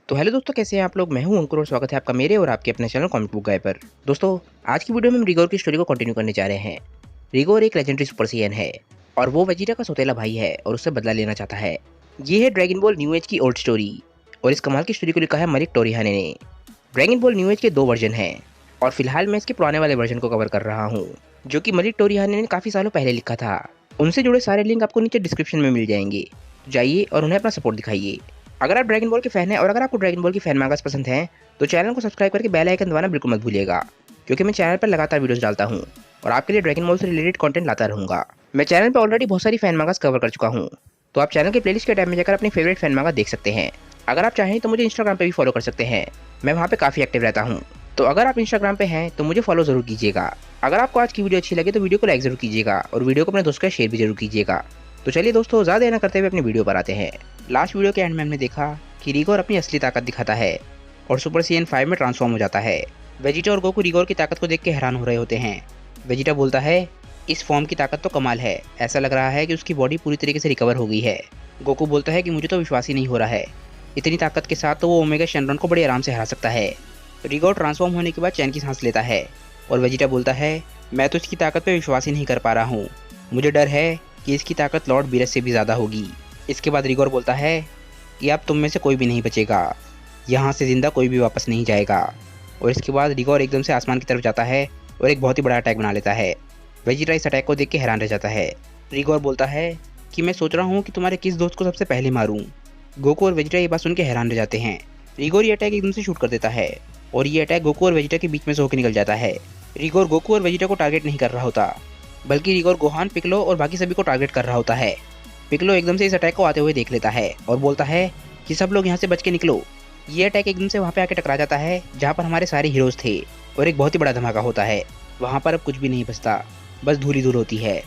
तो हेलो दोस्तों, कैसे हैं आप लोग। मैं हूं अंकुर और स्वागत है आपका मेरे और आपके अपने चैनल कॉमिक बुक गाय पर। दोस्तों, आज की वीडियो में हम रिगोर की स्टोरी को कंटिन्यू करने जा रहे हैं। रिगोर एक लेजेंडरी सुपर साइयन है और वो वेजिटा का सौतेला भाई है और उससे बदला लेना चाहता है। ये है ड्रैगन बॉल न्यू एज की ओल्ड स्टोरी और इस कमाल की स्टोरी को लिखा है मलिक टोरिहाने ने। ड्रैगन बॉल न्यू एज के 2 वर्जन हैं और फिलहाल मैं इसके पुराने वाले वर्जन को कवर कर रहा हूँ, जो कि मलिक टोरिहाने ने काफी सालों पहले लिखा था। उनसे जुड़े सारे लिंक आपको नीचे डिस्क्रिप्शन में मिल जाएंगे। जाइए और उन्हें अपना सपोर्ट दिखाइए। अगर आप ड्रैगन बॉल के फैन हैं और अगर आपको ड्रैगन बॉल की फैन मांगास पसंद है तो चैनल को सब्सक्राइब करके बेल आइकन दबाना बिल्कुल मत भूलिएगा, क्योंकि मैं चैनल पर लगातार वीडियोस डालता हूं और आपके लिए ड्रैगन बॉल से रिलेटेड कंटेंट लाता रहूंगा। मैं चैनल पर ऑलरेडी बहुत सारी फैन मांगास कवर कर चुका हूं, तो आप चैनल के प्लेलिस्ट के टैब में जाकर अपनी फेवरेट फैन मांगा देख सकते हैं। अगर आप चाहें तो मुझे इंस्टाग्राम पे भी फॉलो कर सकते हैं, मैं वहाँ पे काफी एक्टिव रहता हूँ। तो अगर आप इंस्टाग्राम पे हैं तो मुझे फॉलो जरूर कीजिएगा। अगर आपको आज की वीडियो अच्छी लगे तो वीडियो को लाइक जरूर कीजिएगा और वीडियो को अपने दोस्तों के साथ शेयर भी जरूर कीजिएगा। तो चलिए दोस्तों, ज़्यादा देर न करते हुए अपनी वीडियो पर आते हैं। लास्ट वीडियो के एंड में हमने देखा कि रिगोर अपनी असली ताकत दिखाता है और सुपर साइयन 5 में ट्रांसफॉर्म हो जाता है। वेजिटा और गोकू रिगोर की ताकत को देख के हैरान हो रहे होते हैं। वेजिटा बोलता है, इस फॉर्म की ताकत तो कमाल है, ऐसा लग रहा है कि उसकी बॉडी पूरी तरीके से रिकवर हो गई है। गोकू बोलता है कि मुझे तो विश्वास ही नहीं हो रहा है, इतनी ताकत के साथ तो वो ओमेगा शेनरॉन को बड़े आराम से हरा सकता है। रिगोर ट्रांसफॉर्म होने के बाद चैन की सांस लेता है और वेजिटा बोलता है, मैं तो इसकी ताकत पर विश्वास ही नहीं कर पा रहा हूँ, मुझे डर है कि इसकी ताकत लॉर्ड बीरस से भी ज़्यादा होगी। इसके बाद रिगोर बोलता है कि अब तुम में से कोई भी नहीं बचेगा, यहाँ से ज़िंदा कोई भी वापस नहीं जाएगा। और इसके बाद रिगोर एकदम से आसमान की तरफ जाता है और एक बहुत ही बड़ा अटैक बना लेता है। वेजिटा इस अटैक को देख के हैरान रह जाता है। रिगोर बोलता है कि मैं सोच रहा हूँ कि तुम्हारे किस दोस्त को सबसे पहले मारूं। गोकू और वेजिटा ये बात सुन के हैरान रह जाते हैं। रिगोर ये अटैक एकदम से शूट कर देता है और ये अटैक गोकू और वेजिटा के बीच में से होकर निकल जाता है। रिगोर गोकू और वेजिटा को टारगेट नहीं कर रहा होता, बल्कि रिगोर गोहान, पिकलो और बाकी सभी को टारगेट कर रहा होता है। पिकलो एकदम से इस अटैक को आते हुए देख लेता है और बोलता है कि सब लोग यहाँ से बच के निकलो। ये अटैक एकदम से वहाँ पे आके टकरा जाता है जहाँ पर हमारे सारे हीरोज थे और एक बहुत ही बड़ा धमाका होता है। वहाँ पर अब कुछ भी नहीं बचता, बस धूल ही धूल होती है।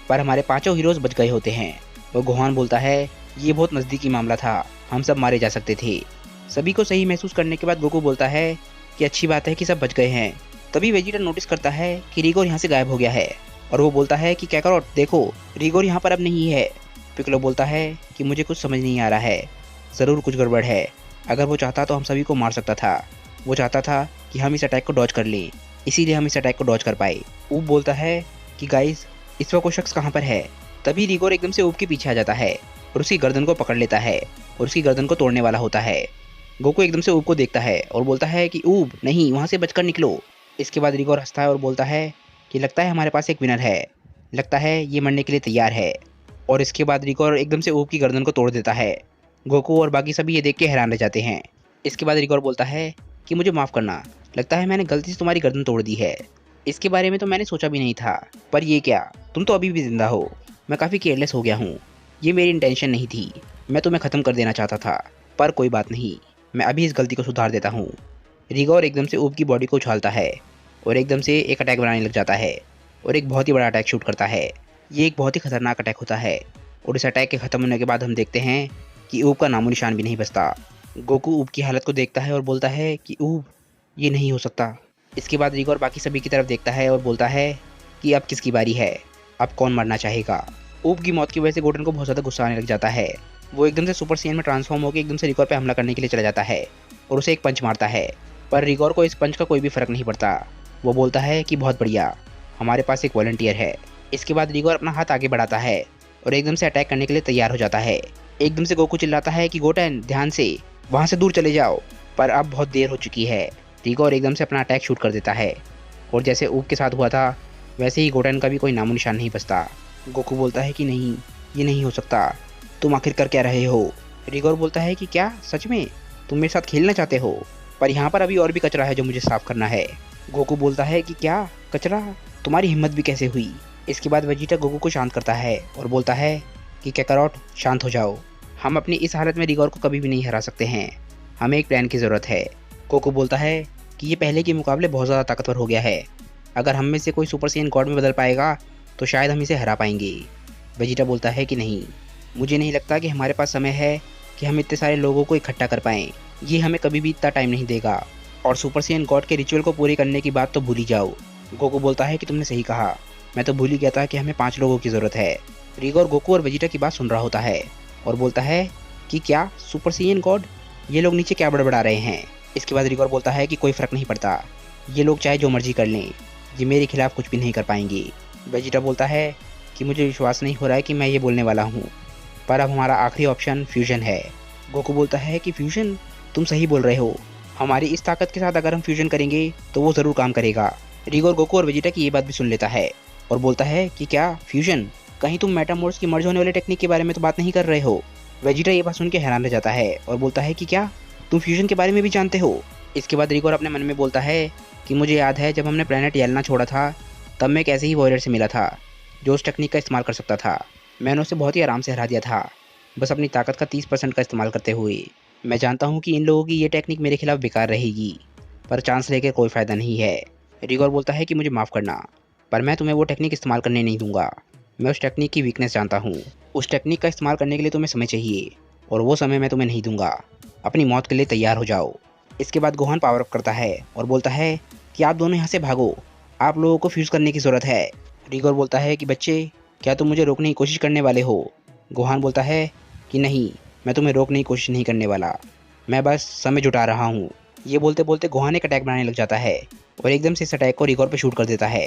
पर हमारे पांचों हीरोज बच गए होते हैं और गोहान बोलता है, ये बहुत नज़दीकी मामला था, हम सब मारे जा सकते थे। सभी को सही महसूस करने के बाद गोकू बोलता है कि अच्छी बात है कि सब बच गए हैं। तभी वेजिटा नोटिस करता है कि रिगोर यहाँ से गायब हो गया है और वो बोलता है कि कैकारोट देखो, रिगोर यहाँ पर अब नहीं है। पिकलो बोलता है कि मुझे कुछ समझ नहीं आ रहा है, ज़रूर कुछ गड़बड़ है। अगर वो चाहता तो हम सभी को मार सकता था, वो चाहता था कि हम इस अटैक को डॉज कर लें, इसीलिए हम इस अटैक को डॉज कर पाए। ऊब बोलता है कि गाइस, इस वक्त वो शख्स कहाँ पर है। तभी रिगोर एकदम से ऊब के पीछे आ जाता है और उसकी गर्दन को पकड़ लेता है और उसकी गर्दन को तोड़ने वाला होता है। गोकू एकदम से ऊब को देखता है और बोलता है कि ऊब नहीं, वहाँ से बचकर निकलो। इसके बाद रिगोर हंसता है और बोलता है कि लगता है हमारे पास एक विनर है, लगता है ये मरने के लिए तैयार है। और इसके बाद रिगोर एकदम से ऊब की गर्दन को तोड़ देता है। गोकू और बाकी सभी ये देख के हैरान रह जाते हैं। इसके बाद रिगोर बोलता है कि मुझे माफ़ करना, लगता है मैंने गलती से तुम्हारी गर्दन तोड़ दी है। इसके बारे में तो मैंने सोचा भी नहीं था, पर ये क्या, तुम तो अभी भी जिंदा हो। मैं काफ़ी केयरलेस हो गया हूँ, ये मेरी इंटेंशन नहीं थी, मैं तुम्हें ख़त्म कर देना चाहता था, पर कोई बात नहीं, मैं अभी इस गलती को सुधार देता हूँ। रिगोर एकदम से ऊब की बॉडी को उछालता है और एकदम से एक अटैक बनाने लग जाता है और एक बहुत ही बड़ा अटैक शूट करता है। ये एक बहुत ही खतरनाक अटैक होता है और इस अटैक के ख़त्म होने के बाद हम देखते हैं कि ऊब का नामो निशान भी नहीं बचता। गोकू ऊब की हालत को देखता है और बोलता है कि ऊब, ये नहीं हो सकता। इसके बाद रिगोर बाकी सभी की तरफ देखता है और बोलता है कि अब किसकी बारी है, अब कौन मरना चाहेगा। ऊब की मौत की वजह से गोटन को बहुत ज़्यादा गुस्सा आने लग जाता है। वो एकदम से सुपर साइयन में ट्रांसफॉर्म होकर एकदम से रिगोर पे हमला करने के लिए चला जाता है और उसे एक पंच मारता है, पर रिगोर को इस पंच का कोई भी फर्क नहीं पड़ता। वो बोलता है कि बहुत बढ़िया, हमारे पास एक वॉलंटियर है। इसके बाद रिगोर अपना हाथ आगे बढ़ाता है और एकदम से अटैक करने के लिए तैयार हो जाता है। एकदम से गोकू चिल्लाता है कि गोटन ध्यान से, वहाँ से दूर चले जाओ, पर अब बहुत देर हो चुकी है। रिगोर एकदम से अपना अटैक शूट कर देता है और जैसे ऊब के साथ हुआ था वैसे ही गोटन का भी कोई नामो निशान नहीं बचता। गोकू बोलता है कि नहीं, ये नहीं हो सकता, तुम आखिर कर क्या रहे हो। रिगोर बोलता है कि क्या सच में तुम मेरे साथ खेलना चाहते हो, पर यहाँ पर अभी और भी कचरा है जो मुझे साफ करना है। गोकू बोलता है कि क्या कचरा, तुम्हारी हिम्मत भी कैसे हुई। इसके बाद वेजिटा गोकू को शांत करता है और बोलता है कि कैकारोट शांत हो जाओ, हम अपनी इस हालत में रिगोर को कभी भी नहीं हरा सकते हैं, हमें एक प्लान की ज़रूरत है। गोकू बोलता है कि ये पहले के मुकाबले बहुत ज़्यादा ताकतवर हो गया है, अगर हम में से कोई सुपर साइयन गॉड में बदल पाएगा तो शायद हम इसे हरा पाएंगे। वेजिटा बोलता है कि नहीं, मुझे नहीं लगता कि हमारे पास समय है कि हम इतने सारे लोगों को इकट्ठा कर पाएँ, ये हमें कभी भी इतना टाइम नहीं देगा, और सुपर साइयन गॉड के रिचुअल को पूरी करने की बात तो भूल ही जाओ। गोकू बोलता है कि तुमने सही कहा, मैं तो भूल ही गया था कि हमें 5 लोगों की ज़रूरत है। रिगोर गोकू और वेजिटा की बात सुन रहा होता है और बोलता है कि क्या सुपर साइयन गॉड, ये लोग नीचे क्या बड़बड़ा रहे हैं। इसके बाद रिगोर बोलता है कि कोई फ़र्क नहीं पड़ता, ये लोग चाहे जो मर्जी कर लें, ये मेरे खिलाफ कुछ भी नहीं कर पाएंगे। वेजिटा बोलता है कि मुझे विश्वास नहीं हो रहा है कि मैं ये बोलने वाला हूँ, पर अब हमारा आखिरी ऑप्शन फ्यूजन है। गोकू बोलता है कि फ्यूजन, तुम सही बोल रहे हो, हमारी इस ताकत के साथ अगर हम फ्यूजन करेंगे तो वो ज़रूर काम करेगा। रिगोर गोकू और वेजिटा की ये बात भी सुन लेता है और बोलता है कि क्या फ्यूजन, कहीं तुम मेटामॉर्फ्स की मर्ज होने वाले टेक्निक के बारे में तो बात नहीं कर रहे हो। वेजिटा ये बात सुन के हैरान रह जाता है और बोलता है कि क्या तुम फ्यूजन के बारे में भी जानते हो। इसके बाद रिगोर अपने मन में बोलता है कि मुझे याद है जब हमने प्लेनेट येलना छोड़ा था, तब मैं एक ऐसे ही वॉरियर से मिला था जो उस टेक्निक का इस्तेमाल कर सकता था। मैंने उसे बहुत ही आराम से हरा दिया था, बस अपनी ताकत का 30% का इस्तेमाल करते हुए। मैं जानता हूँ कि इन लोगों की ये टेक्निक मेरे खिलाफ बेकार रहेगी, पर चांस लेकर कोई फ़ायदा नहीं है। रिगोर बोलता है कि मुझे माफ़ करना, पर मैं तुम्हें वो टेक्निक इस्तेमाल करने नहीं दूंगा। मैं उस टेक्निक की वीकनेस जानता हूँ। उस टेक्निक का इस्तेमाल करने के लिए तुम्हें समय चाहिए, और वो समय मैं तुम्हें नहीं दूंगा। अपनी मौत के लिए तैयार हो जाओ। इसके बाद गोहान पावर अप करता है और बोलता है कि आप दोनों यहाँ से भागो, आप लोगों को फ्यूज़ करने की ज़रूरत है। रिगोर बोलता है कि बच्चे, क्या तुम मुझे रोकने की कोशिश करने वाले हो। गोहान बोलता है कि नहीं, मैं तुम्हें रोकने की कोशिश नहीं करने वाला, मैं बस समय जुटा रहा हूँ। ये बोलते बोलते गोहान एक अटैक बनाने लग जाता है और एकदम से इस अटैक को रिगोर पे शूट कर देता है।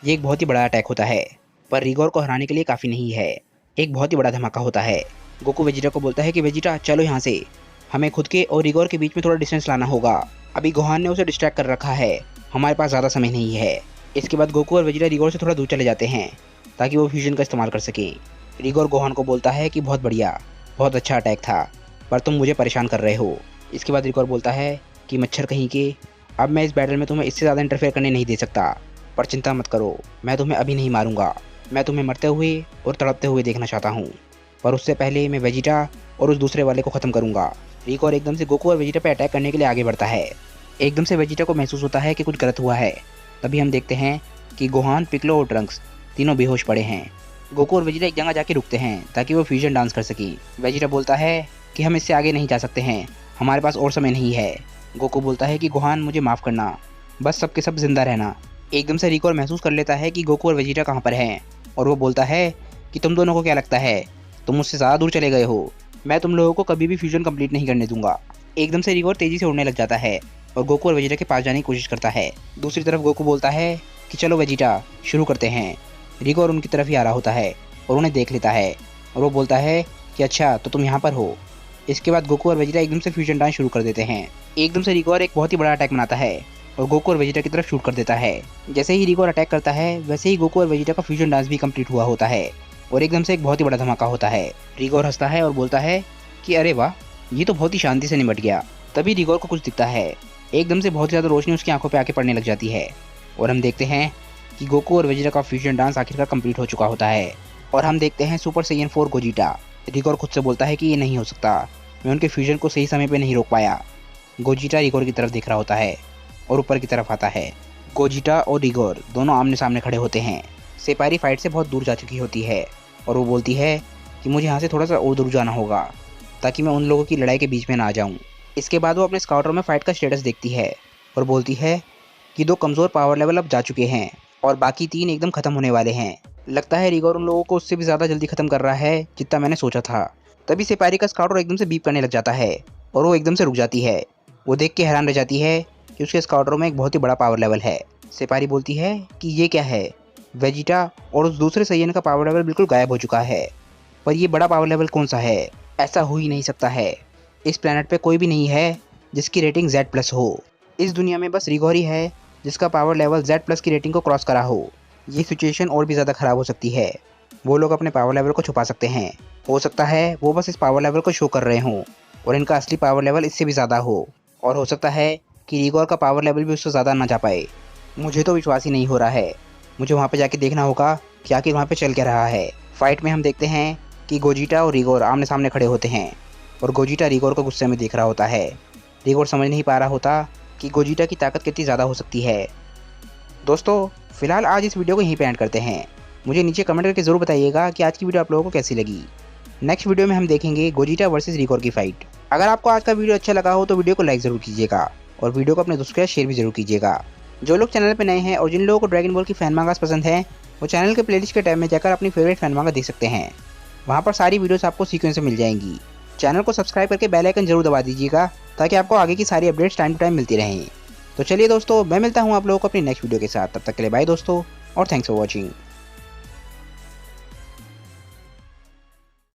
ये एक बहुत ही बड़ा अटैक होता है, पर रिगोर को हराने के लिए काफ़ी नहीं है। एक बहुत ही बड़ा धमाका होता है। गोकू वेजिटा को बोलता है कि वेजिटा चलो यहाँ से, हमें खुद के और रिगोर के बीच में थोड़ा डिस्टेंस लाना होगा। अभी गोहान ने उसे डिस्ट्रैक्ट कर रखा है, हमारे पास ज़्यादा समय नहीं है। इसके बाद गोकू और वेजिटा रिगोर से थोड़ा दूर चले जाते हैं ताकि वो फ्यूजन का इस्तेमाल कर सकें। रिगोर गोहान को बोलता है कि बहुत बढ़िया, बहुत अच्छा अटैक था, पर तुम मुझे परेशान कर रहे हो। इसके बाद रिगोर बोलता है कि मच्छर कहीं के, अब मैं इस बैटल में तुम्हें इससे ज़्यादा इंटरफेयर करने नहीं दे सकता, पर चिंता मत करो, मैं तुम्हें अभी नहीं मारूंगा। मैं तुम्हें मरते हुए और तड़पते हुए देखना चाहता हूँ, पर उससे पहले मैं वेजिटा और उस दूसरे वाले को ख़त्म करूँगा। रिगोर एकदम से गोकू और वेजिटा पे अटैक करने के लिए आगे बढ़ता है। एकदम से वेजिटा को महसूस होता है कि कुछ गलत हुआ है। तभी हम देखते हैं कि गोहान, पिक्लो और ट्रंक्स तीनों बेहोश पड़े हैं। गोकू और वेजिटा एक जगह जाके रुकते हैं ताकि वो फ्यूजन डांस कर सकें। वेजिटा बोलता है कि हम इससे आगे नहीं जा सकते हैं, हमारे पास और समय नहीं है। गोकू बोलता है कि गोहान मुझे माफ़ करना, बस सबके सब जिंदा रहना। एकदम से रिगोर महसूस कर लेता है कि गोकू और वेजिटा कहाँ पर हैं, और वो बोलता है कि तुम दोनों को क्या लगता है, तुम मुझसे ज़्यादा दूर चले गए हो, मैं तुम लोगों को कभी भी फ्यूजन कंप्लीट नहीं करने दूंगा। एकदम से रिगोर तेज़ी से उड़ने लग जाता है और गोकू और वेजिटा के पास जाने की कोशिश करता है। दूसरी तरफ गोकू बोलता है कि चलो वेजिटा शुरू करते हैं। रिगोर उनकी तरफ ही आ रहा होता है और उन्हें देख लेता है और वो बोलता है कि अच्छा तो तुम यहाँ पर हो। इसके बाद गोकू और वेजिटा एकदम से फ्यूजन डांस शुरू कर देते हैं। एकदम से रिगोर एक बहुत ही बड़ा अटैक बनाता है और गोकू और वेजिटा की तरफ शूट कर देता है। जैसे ही रिगोर अटैक करता है वैसे ही गोकू और वेजिटा का फ्यूजन डांस भी कंप्लीट हुआ होता है और एकदम से एक बहुत ही बड़ा धमाका होता है। रिगोर हंसता है और बोलता है कि अरे वाह, ये तो बहुत ही शांति से निपट गया। तभी रिगोर को कुछ दिखता है, एकदम से बहुत ज़्यादा रोशनी उसकी आंखों पे आके पड़ने लग जाती है और हम देखते हैं कि गोकू और वेजिटा का फ्यूजन डांस आखिरकार कंप्लीट हो चुका होता है और हम देखते हैं सुपर सैयन 4 गोजिटा। रिगोर खुद से बोलता है कि ये नहीं हो सकता, मैं उनके फ्यूजन को सही समय पे नहीं रोक पाया। गोजिटा रिगोर की तरफ देख रहा होता है और ऊपर की तरफ आता है। गोजिटा और रिगोर दोनों आमने सामने खड़े होते हैं। सेपारी फाइट से बहुत दूर जा चुकी होती है और वो बोलती है कि मुझे यहाँ से थोड़ा सा और दूर जाना होगा ताकि मैं उन लोगों की लड़ाई के बीच में ना आ जाऊँ। इसके बाद वो अपने स्काउटर में फ़ाइट का स्टेटस देखती है और बोलती है कि 2 कमज़ोर पावर लेवल अब जा चुके हैं और बाकी 3 एकदम ख़त्म होने वाले हैं। लगता है रिगोर उन लोगों को उससे भी ज़्यादा जल्दी ख़त्म कर रहा है जितना मैंने सोचा था। तभी सेपारी का स्काउटर एकदम से बीप करने लग जाता है और वो एकदम से रुक जाती है। वो देख के हैरान रह जाती है कि उसके स्काउटर में एक बहुत ही बड़ा पावर लेवल है। सेपारी बोलती है कि ये क्या है। वेजिटा और उस दूसरे सैयन का पावर लेवल बिल्कुल गायब हो चुका है, पर ये बड़ा पावर लेवल कौन सा है, ऐसा हो ही नहीं सकता है। इस प्लेनेट पे कोई भी नहीं है जिसकी रेटिंग Z+ हो। इस दुनिया में बस रिगोर ही है जिसका पावर लेवल Z+ की रेटिंग को क्रॉस करा हो। ये सिचुएशन और भी ज़्यादा ख़राब हो सकती है। वो लोग अपने पावर लेवल को छुपा सकते हैं, हो सकता है वो बस इस पावर लेवल को शो कर रहे हों और इनका असली पावर लेवल इससे भी ज़्यादा हो, और हो सकता है कि रिगोर का पावर लेवल भी उससे ज़्यादा ना जा पाए। मुझे तो विश्वास ही नहीं हो रहा है, मुझे वहाँ पे जाके देखना होगा कि आखिर वहाँ पे चल क्या रहा है। फाइट में हम देखते हैं कि गोजिटा और रिगोर आमने सामने खड़े होते हैं और गोजिटा रिगोर को गुस्से में देख रहा होता है। रिगोर समझ नहीं पा रहा होता कि गोजिटा की ताकत कितनी ज़्यादा हो सकती है। दोस्तों फिलहाल आज इस वीडियो को यहीं पे एंड करते हैं। मुझे नीचे कमेंट करके ज़रूर बताइएगा कि आज की वीडियो आप लोगों को कैसी लगी। नेक्स्ट वीडियो में हम देखेंगे गोजिटा वर्सेस रिगोर की फाइट। अगर आपको आज का वीडियो अच्छा लगा हो तो वीडियो को लाइक ज़रूर कीजिएगा और वीडियो को अपने दोस्तों के साथ शेयर भी ज़रूर कीजिएगा। जो लोग चैनल पर नए हैं और जिन लोगों को ड्रैगन बॉल की फैन मांगास पसंद है, वो चैनल के प्लेलिस्ट के टैब में जाकर अपनी फेवरेट फैन मांगा देख सकते हैं। वहाँ पर सारी वीडियोस आपको सीक्वेंस में मिल जाएंगी। चैनल को सब्सक्राइब करके बेल आइकन जरूर दबा दीजिएगा ताकि आपको आगे की सारी अपडेट्स टाइम टू टाइम मिलती रहें। तो चलिए दोस्तों, मैं मिलता हूँ आप लोगों को अपनी नेक्स्ट वीडियो के साथ। तब तक के लिए बाय दोस्तों, और थैंक्स फॉर वॉचिंग।